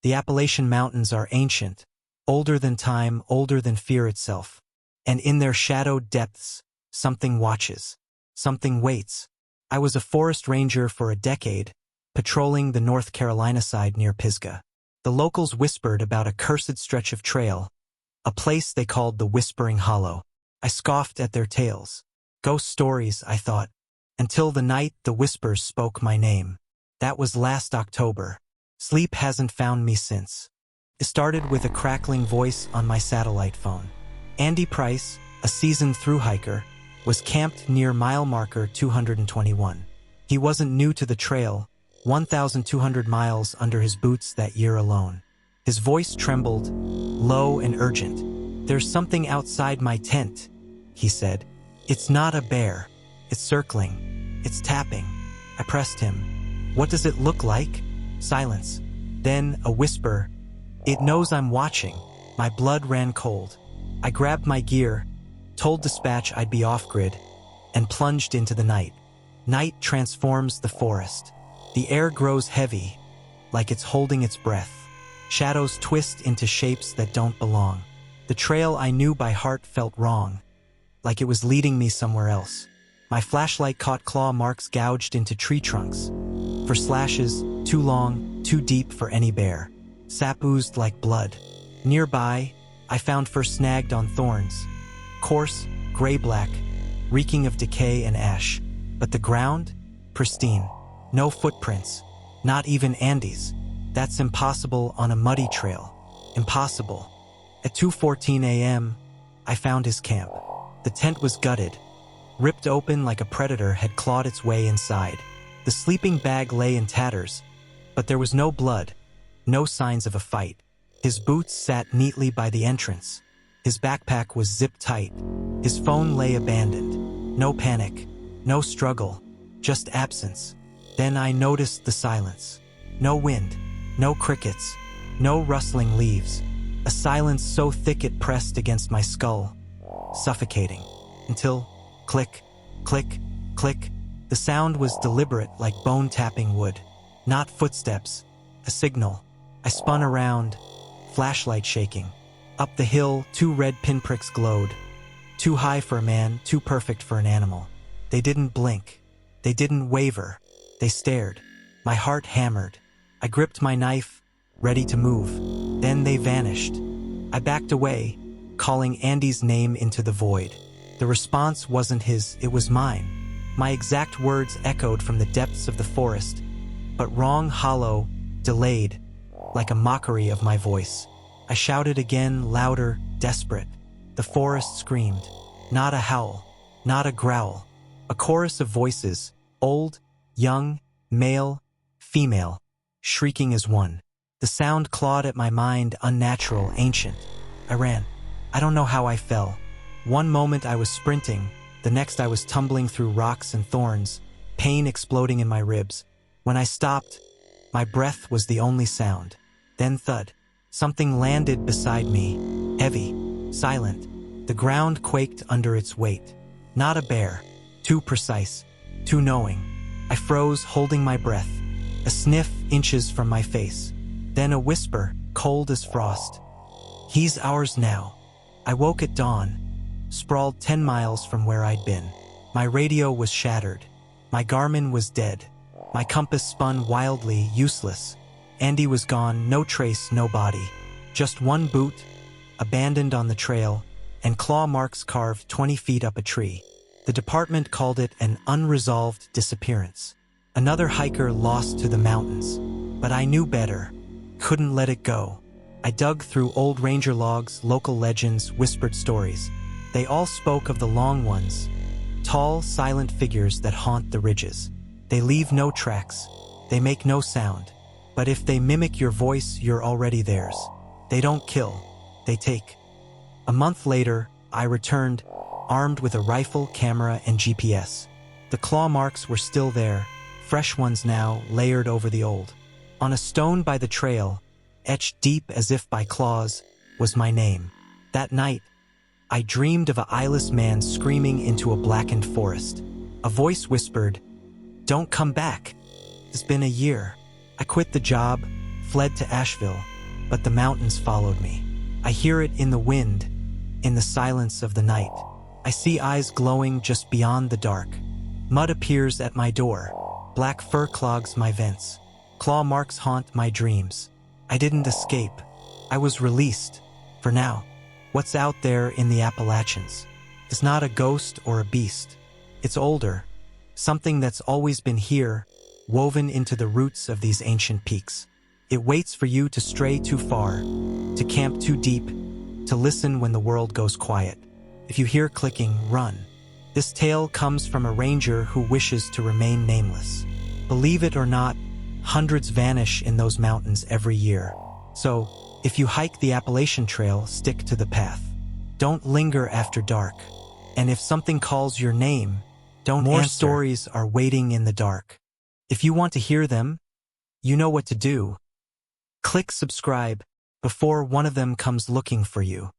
The Appalachian Mountains are ancient, older than time, older than fear itself. And in their shadowed depths, something watches. Something waits. I was a forest ranger for a decade, patrolling the North Carolina side near Pisgah. The locals whispered about a cursed stretch of trail, a place they called the Whispering Hollow. I scoffed at their tales. Ghost stories, I thought, until the night the whispers spoke my name. That was last October. Sleep hasn't found me since. It started with a crackling voice on my satellite phone. Andy Price, a seasoned thru-hiker, was camped near mile marker 221. He wasn't new to the trail, 1,200 miles under his boots that year alone. His voice trembled, low and urgent. "There's something outside my tent," he said. "It's not a bear. It's circling. It's tapping." I pressed him. "What does it look like?" Silence. Then a whisper. "It knows I'm watching." My blood ran cold. I grabbed my gear, told dispatch I'd be off-grid, and plunged into the night. Night transforms the forest. The air grows heavy, like it's holding its breath. Shadows twist into shapes that don't belong. The trail I knew by heart felt wrong, like it was leading me somewhere else. My flashlight caught claw marks gouged into tree trunks. For slashes, too long, too deep for any bear. Sap oozed like blood. Nearby, I found fur snagged on thorns. Coarse, gray-black, reeking of decay and ash. But the ground? Pristine. No footprints. Not even Andy's. That's impossible on a muddy trail. Impossible. At 2:14 a.m., I found his camp. The tent was gutted, ripped open like a predator had clawed its way inside. The sleeping bag lay in tatters, but there was no blood, no signs of a fight. His boots sat neatly by the entrance. His backpack was zipped tight. His phone lay abandoned. No panic, no struggle, just absence. Then I noticed the silence. No wind, no crickets, no rustling leaves. A silence so thick it pressed against my skull, suffocating. Until, click, click, click. The sound was deliberate, like bone tapping wood. Not footsteps, a signal. I spun around, flashlight shaking. Up the hill, 2 red pinpricks glowed. Too high for a man, too perfect for an animal. They didn't blink. They didn't waver. They stared. My heart hammered. I gripped my knife, ready to move. Then they vanished. I backed away, calling Andy's name into the void. The response wasn't his, it was mine. My exact words echoed from the depths of the forest, but wrong, hollow, delayed, like a mockery of my voice. I shouted again, louder, desperate. The forest screamed. Not a howl, not a growl. A chorus of voices, old, young, male, female, shrieking as one. The sound clawed at my mind, unnatural, ancient. I ran. I don't know how I fell. One moment I was sprinting, the next I was tumbling through rocks and thorns, pain exploding in my ribs. When I stopped, my breath was the only sound. Then thud. Something landed beside me, heavy, silent. The ground quaked under its weight. Not a bear. Too precise, too knowing. I froze, holding my breath. A sniff inches from my face. Then a whisper, cold as frost. "He's ours now." I woke at dawn, sprawled 10 miles from where I'd been. My radio was shattered. My Garmin was dead. My compass spun wildly, useless. Andy was gone, no trace, no body. Just one boot, abandoned on the trail, and claw marks carved 20 feet up a tree. The department called it an unresolved disappearance. Another hiker lost to the mountains. But I knew better. Couldn't let it go. I dug through old ranger logs, local legends, whispered stories. They all spoke of the long ones, tall, silent figures that haunt the ridges. They leave no tracks. They make no sound. But if they mimic your voice, you're already theirs. They don't kill. They take. A month later, I returned, armed with a rifle, camera, and GPS. The claw marks were still there, fresh ones now, layered over the old. On a stone by the trail, etched deep as if by claws, was my name. That night, I dreamed of an eyeless man screaming into a blackened forest. A voice whispered, "Don't come back. It's been a year." I quit the job, fled to Asheville, but the mountains followed me. I hear it in the wind, in the silence of the night. I see eyes glowing just beyond the dark. Mud appears at my door. Black fur clogs my vents. Claw marks haunt my dreams. I didn't escape. I was released. For now, what's out there in the Appalachians is not a ghost or a beast. It's older, something that's always been here, woven into the roots of these ancient peaks. It waits for you to stray too far, to camp too deep, to listen when the world goes quiet. If you hear clicking, run. This tale comes from a ranger who wishes to remain nameless. Believe it or not, hundreds vanish in those mountains every year. So, if you hike the Appalachian Trail, stick to the path. Don't linger after dark. And if something calls your name, don't answer. More stories are waiting in the dark. If you want to hear them, you know what to do. Click subscribe before one of them comes looking for you.